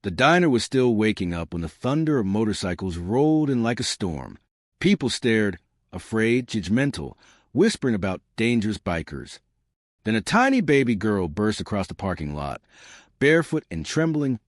The diner was still waking up when the thunder of motorcycles rolled in like a storm. People stared, afraid, judgmental, whispering about dangerous bikers. Then a tiny baby girl burst across the parking lot, barefoot and trembling,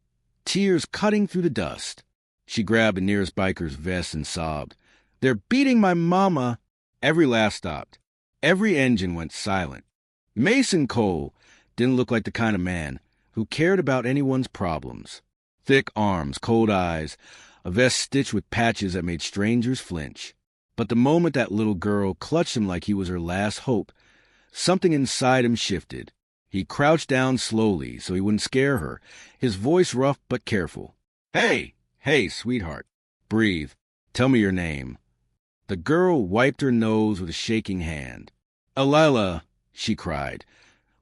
tears cutting through the dust. She grabbed the nearest biker's vest and sobbed, "They're beating my mama!" Every laugh stopped. Every engine went silent. Mason Cole didn't look like the kind of man who cared about anyone's problems. Thick arms, cold eyes, a vest stitched with patches that made strangers flinch. But the moment that little girl clutched him like he was her last hope, something inside him shifted. He crouched down slowly so he wouldn't scare her, his voice rough but careful. Hey, sweetheart. Breathe. Tell me your name." The girl wiped her nose with a shaking hand. "Alila," she cried,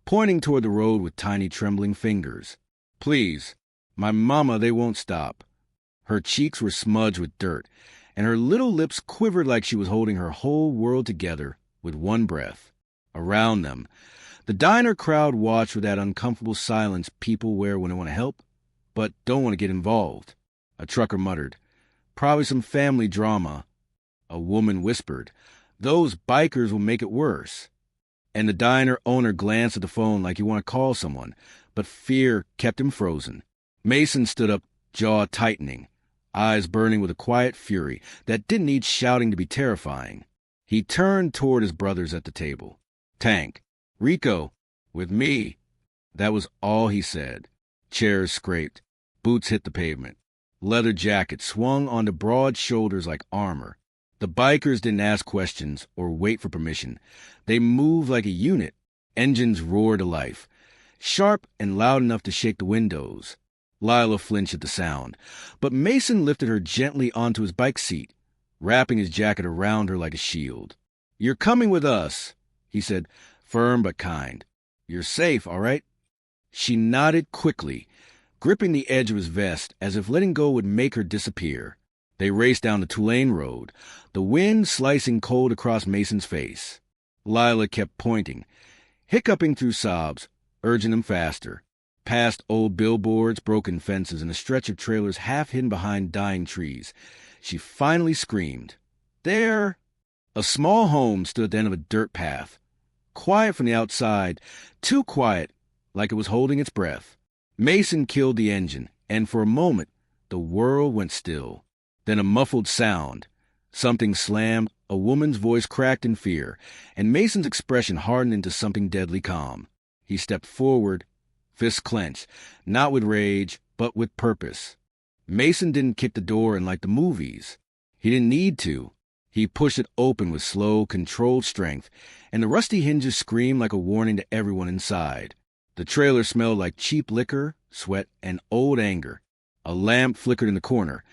pointing toward the road with tiny trembling fingers. "Please. My mama, they won't stop." Her cheeks were smudged with dirt, and her little lips quivered like she was holding her whole world together with one breath. Around them, the diner crowd watched with that uncomfortable silence people wear when they want to help, but don't want to get involved. A trucker muttered, "Probably some family drama." A woman whispered, "Those bikers will make it worse." And the diner owner glanced at the phone like he wanted to call someone, but fear kept him frozen. Mason stood up, jaw tightening, eyes burning with a quiet fury that didn't need shouting to be terrifying. He turned toward his brothers at the table. "Tank, Rico, with me." That was all he said. Chairs scraped. Boots hit the pavement. Leather jackets swung onto broad shoulders like armor. The bikers didn't ask questions or wait for permission. They moved like a unit. Engines roared to life, sharp and loud enough to shake the windows. Lila flinched at the sound, but Mason lifted her gently onto his bike seat, wrapping his jacket around her like a shield. "You're coming with us," he said, firm but kind. "You're safe, all right?" She nodded quickly, gripping the edge of his vest as if letting go would make her disappear. They raced down the Tulane Road, the wind slicing cold across Mason's face. Lila kept pointing, hiccuping through sobs, urging him faster. Past old billboards, broken fences, and a stretch of trailers half hidden behind dying trees. She finally screamed. There! A small home stood at the end of a dirt path. Quiet from the outside, too quiet, like it was holding its breath. Mason killed the engine, and for a moment, the world went still. Then a muffled sound. Something slammed, a woman's voice cracked in fear, and Mason's expression hardened into something deadly calm. He stepped forward, fists clenched, not with rage, but with purpose. Mason didn't kick the door in like the movies. He didn't need to. He pushed it open with slow, controlled strength, and the rusty hinges screamed like a warning to everyone inside. The trailer smelled like cheap liquor, sweat, and old anger. A lamp flickered in the corner,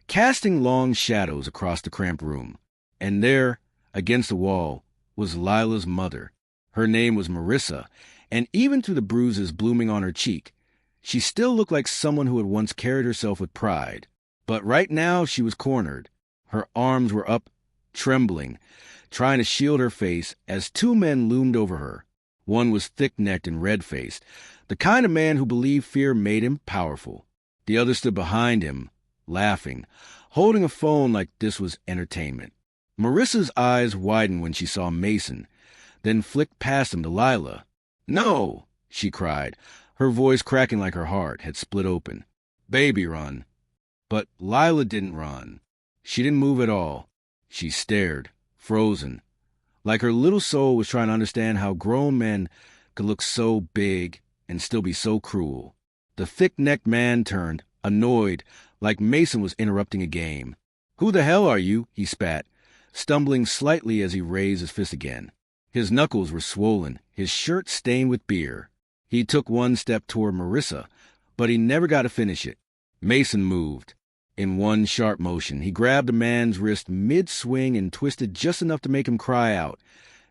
casting long shadows across the cramped room. And there, against the wall, was Lila's mother. Her name was Marissa, and even through the bruises blooming on her cheek, she still looked like someone who had once carried herself with pride. But right now she was cornered. Her arms were up, trembling, trying to shield her face as two men loomed over her. One was thick-necked and red-faced, the kind of man who believed fear made him powerful. The other stood behind him, laughing, holding a phone like this was entertainment. Marissa's eyes widened when she saw Mason, then flicked past him to Lila. "No!" she cried, her voice cracking like her heart had split open. "Baby, run." But Lila didn't run. She didn't move at all. She stared, frozen, like her little soul was trying to understand how grown men could look so big and still be so cruel. The thick-necked man turned, annoyed, like Mason was interrupting a game. "Who the hell are you?" he spat, stumbling slightly as he raised his fist again. His knuckles were swollen, his shirt stained with beer. He took one step toward Marissa, but he never got to finish it. Mason moved. In one sharp motion, he grabbed a man's wrist mid-swing and twisted just enough to make him cry out,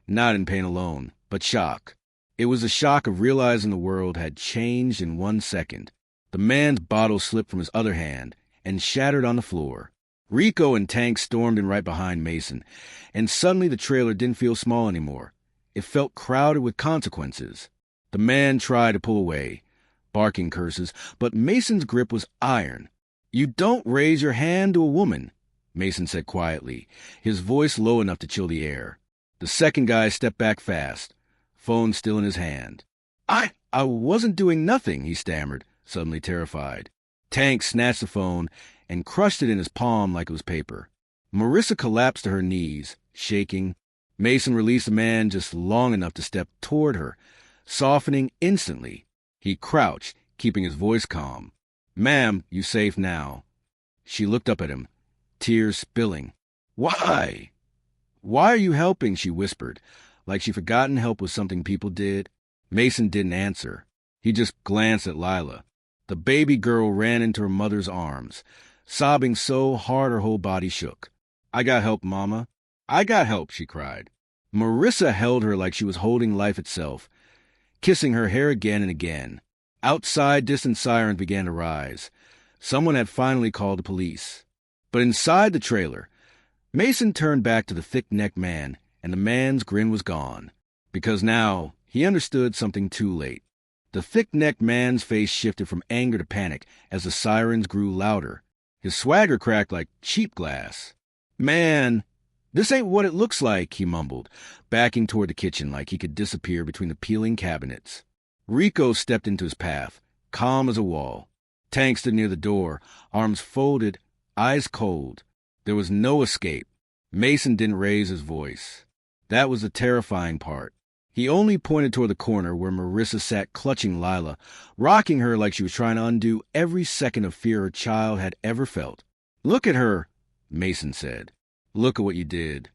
not in pain alone, but shock. It was the shock of realizing the world had changed in 1 second. The man's bottle slipped from his other hand and shattered on the floor. Rico and Tank stormed in right behind Mason, and suddenly the trailer didn't feel small anymore. It felt crowded with consequences. The man tried to pull away, barking curses, but Mason's grip was iron. "You don't raise your hand to a woman," Mason said quietly, his voice low enough to chill the air. The second guy stepped back fast, phone still in his hand. I wasn't doing nothing," he stammered, suddenly terrified. Tank snatched the phone and crushed it in his palm like it was paper. Marissa collapsed to her knees, shaking. Mason released the man just long enough to step toward her, softening instantly. He crouched, keeping his voice calm. "Ma'am, you safe now." She looked up at him, tears spilling. "Why? Why are you helping?" she whispered, like she'd forgotten help was something people did. Mason didn't answer. He just glanced at Lila. The baby girl ran into her mother's arms, sobbing so hard her whole body shook. "I got help, Mama. I got help," she cried. Marissa held her like she was holding life itself, kissing her hair again and again. Outside, distant sirens began to rise. Someone had finally called the police. But inside the trailer, Mason turned back to the thick-necked man, and the man's grin was gone. Because now he understood something too late. The thick-necked man's face shifted from anger to panic as the sirens grew louder. His swagger cracked like cheap glass. "Man, this ain't what it looks like," he mumbled, backing toward the kitchen like he could disappear between the peeling cabinets. Rico stepped into his path, calm as a wall. Tank stood near the door, arms folded, eyes cold. There was no escape. Mason didn't raise his voice. That was the terrifying part. He only pointed toward the corner where Marissa sat clutching Lila, rocking her like she was trying to undo every second of fear her child had ever felt. "Look at her," Mason said. "Look at what you did."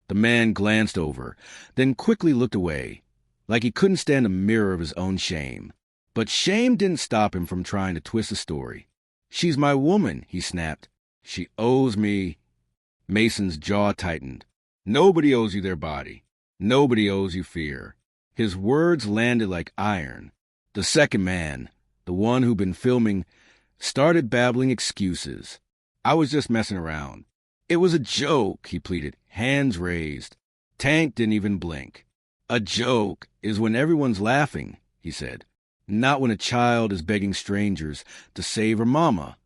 The man glanced over, then quickly looked away, like he couldn't stand the mirror of his own shame. But shame didn't stop him from trying to twist the story. "She's my woman," he snapped. "She owes me." Mason's jaw tightened. "Nobody owes you their body. Nobody owes you fear." His words landed like iron. The second man, the one who'd been filming, started babbling excuses. "I was just messing around. It was a joke," he pleaded, hands raised. Tank didn't even blink. "A joke is when everyone's laughing," he said. "Not when a child is begging strangers to save her mama."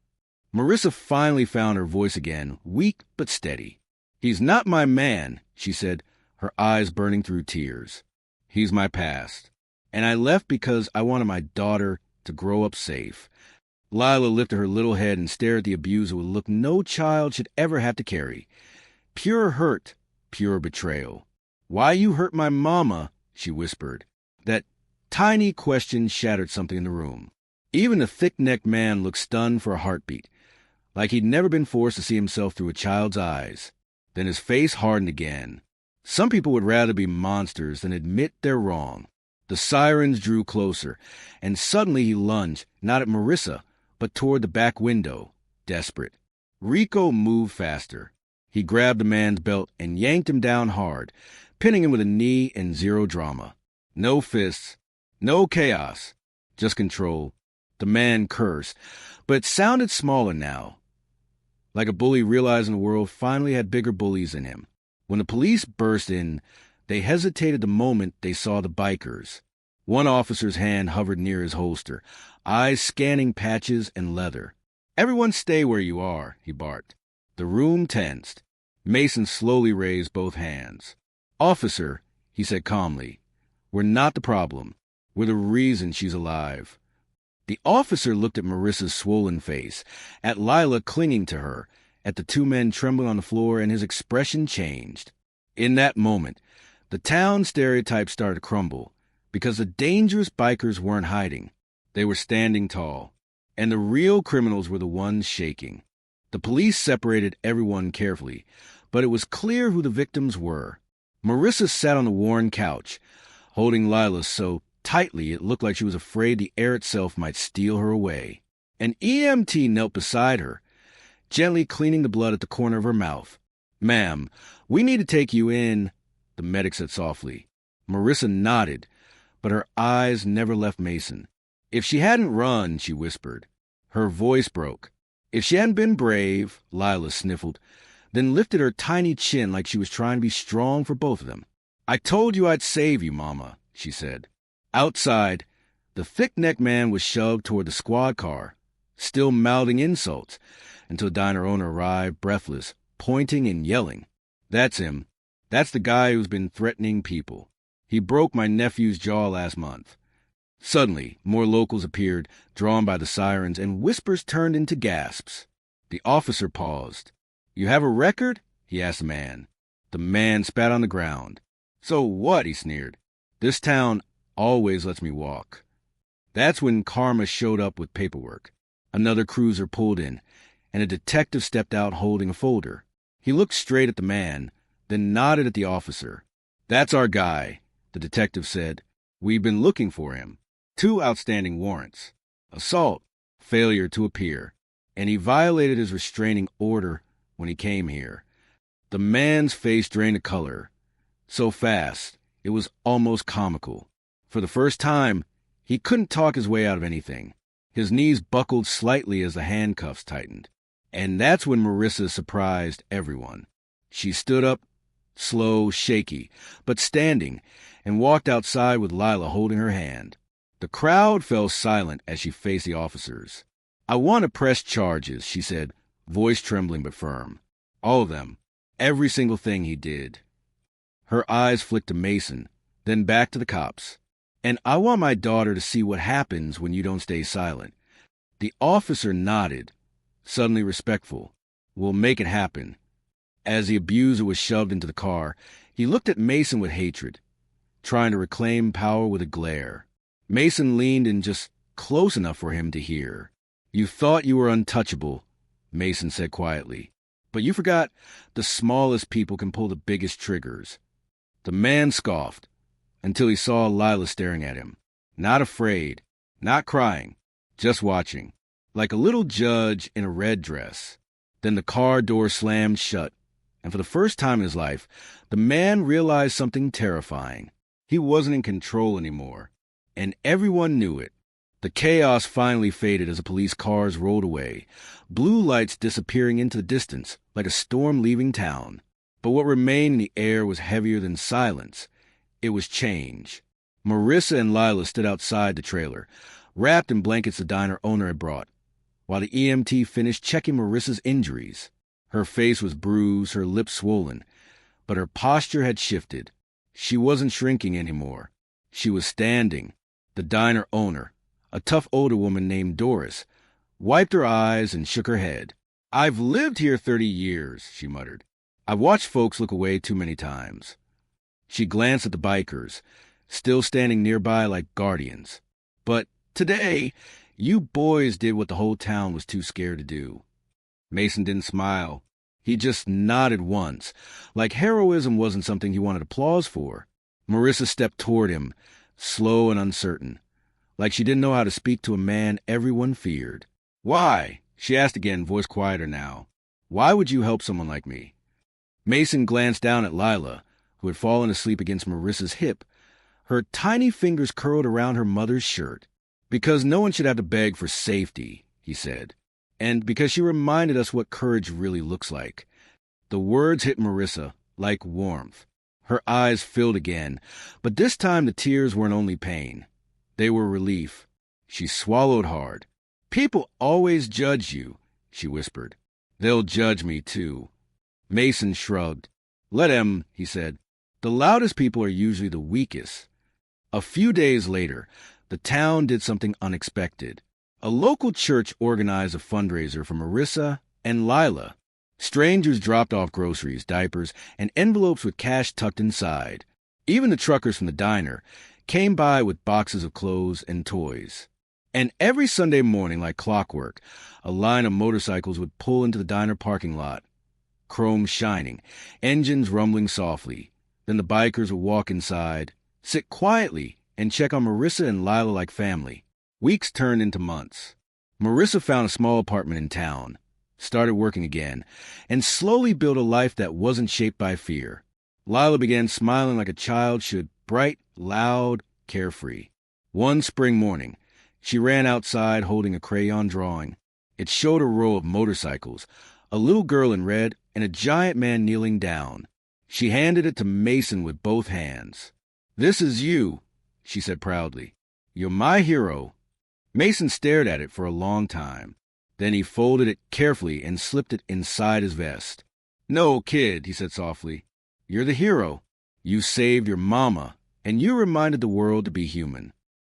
Marissa finally found her voice again, weak but steady. "He's not my man," she said, her eyes burning through tears. "He's my past. And I left because I wanted my daughter to grow up safe." Lila lifted her little head and stared at the abuser with a look no child should ever have to carry. Pure hurt, pure betrayal. "Why you hurt my mama?" she whispered. That tiny question shattered something in the room. Even the thick-necked man looked stunned for a heartbeat, like he'd never been forced to see himself through a child's eyes. Then his face hardened again. Some people would rather be monsters than admit they're wrong. The sirens drew closer, and suddenly he lunged, not at Marissa, but toward the back window, desperate. Rico moved faster. He grabbed the man's belt and yanked him down hard, pinning him with a knee and zero drama. No fists, no chaos, just control. The man cursed, but it sounded smaller now, like a bully realizing the world finally had bigger bullies in him. When the police burst in, they hesitated the moment they saw the bikers. One officer's hand hovered near his holster, eyes scanning patches and leather. "Everyone stay where you are," he barked. The room tensed. Mason slowly raised both hands. "Officer," he said calmly, "we're not the problem. We're the reason she's alive." The officer looked at Marissa's swollen face, at Lila clinging to her, at the two men trembling on the floor, and his expression changed. In that moment, the town stereotype started to crumble, because the dangerous bikers weren't hiding. They were standing tall, and the real criminals were the ones shaking. The police separated everyone carefully, but it was clear who the victims were. Marissa sat on the worn couch, holding Lila so tightly it looked like she was afraid the air itself might steal her away. An EMT knelt beside her, gently cleaning the blood at the corner of her mouth. "Ma'am, we need to take you in," the medic said softly. Marissa nodded, but her eyes never left Mason. "If she hadn't run," she whispered. Her voice broke. "If she hadn't been brave," Lila sniffled, then lifted her tiny chin like she was trying to be strong for both of them. "I told you I'd save you, Mama," she said. Outside, the The thick-necked man was shoved toward the squad car, still mouthing insults, until the diner owner arrived, breathless, pointing and yelling. "That's him. That's the guy who's been threatening people. He broke my nephew's jaw last month." Suddenly, more locals appeared, drawn by the sirens, and whispers turned into gasps. The officer paused. "You have a record?" he asked the man. The man spat on the ground. "So what?" he sneered. "This town always lets me walk." That's when Karma showed up with paperwork. Another cruiser pulled in, and a detective stepped out holding a folder. He looked straight at the man, then nodded at the officer. "That's our guy," the detective said. "We've been looking for him. 2 outstanding warrants. Assault, failure to appear, and he violated his restraining order when he came here." The man's face drained of color. So fast, it was almost comical. For the first time, he couldn't talk his way out of anything. His knees buckled slightly as the handcuffs tightened. And that's when Marissa surprised everyone. She stood up, slow, shaky, but standing, and walked outside with Lila holding her hand. The crowd fell silent as she faced the officers. "I want to press charges," she said, voice trembling but firm. "All of them. Every single thing he did." Her eyes flicked to Mason, then back to the cops. "And I want my daughter to see what happens when you don't stay silent." The officer nodded, suddenly respectful. "We'll make it happen." As the abuser was shoved into the car, he looked at Mason with hatred, trying to reclaim power with a glare. Mason leaned in just close enough for him to hear. "You thought you were untouchable," Mason said quietly. "But you forgot the smallest people can pull the biggest triggers." The man scoffed until he saw Lila staring at him. Not afraid, not crying, just watching, like a little judge in a red dress. Then the car door slammed shut, and for the first time in his life, the man realized something terrifying. He wasn't in control anymore, and everyone knew it. The chaos finally faded as the police cars rolled away, blue lights disappearing into the distance like a storm leaving town. But what remained in the air was heavier than silence. It was change. Marissa and Lila stood outside the trailer, wrapped in blankets the diner owner had brought, while the EMT finished checking Marissa's injuries. Her face was bruised, her lips swollen, but her posture had shifted. She wasn't shrinking anymore. She was standing. The diner owner, a tough older woman named Doris, wiped her eyes and shook her head. "I've lived here 30 years, she muttered. "I've watched folks look away too many times." She glanced at the bikers, still standing nearby like guardians. "But today, you boys did what the whole town was too scared to do." Mason didn't smile. He just nodded once, like heroism wasn't something he wanted applause for. Marissa stepped toward him, slow and uncertain, like she didn't know how to speak to a man everyone feared. "Why?" she asked again, voice quieter now. "Why would you help someone like me?" Mason glanced down at Lila, who had fallen asleep against Marissa's hip. Her tiny fingers curled around her mother's shirt. "Because no one should have to beg for safety," he said. "And because she reminded us what courage really looks like." The words hit Marissa like warmth. Her eyes filled again, but this time the tears weren't only pain. They were relief. She swallowed hard. "People always judge you," she whispered. "They'll judge me, too." Mason shrugged. "Let 'em," he said. "The loudest people are usually the weakest." A few days later, the town did something unexpected. A local church organized a fundraiser for Marissa and Lila. Strangers dropped off groceries, diapers, and envelopes with cash tucked inside. Even the truckers from the diner came by with boxes of clothes and toys. And every Sunday morning, like clockwork, a line of motorcycles would pull into the diner parking lot, chrome shining, engines rumbling softly. Then the bikers would walk inside, sit quietly, and check on Marissa and Lila like family. Weeks turned into months. Marissa found a small apartment in town, started working again, and slowly built a life that wasn't shaped by fear. Lila began smiling like a child should, bright, loud, carefree. One spring morning, she ran outside holding a crayon drawing. It showed a row of motorcycles, a little girl in red, and a giant man kneeling down. She handed it to Mason with both hands. "This is you," she said proudly. You're my hero." Mason stared at it for a long time. Then he folded it carefully and slipped it inside his vest. "No, kid," he said softly. "You're the hero. You saved your mama, and you reminded the world to be human.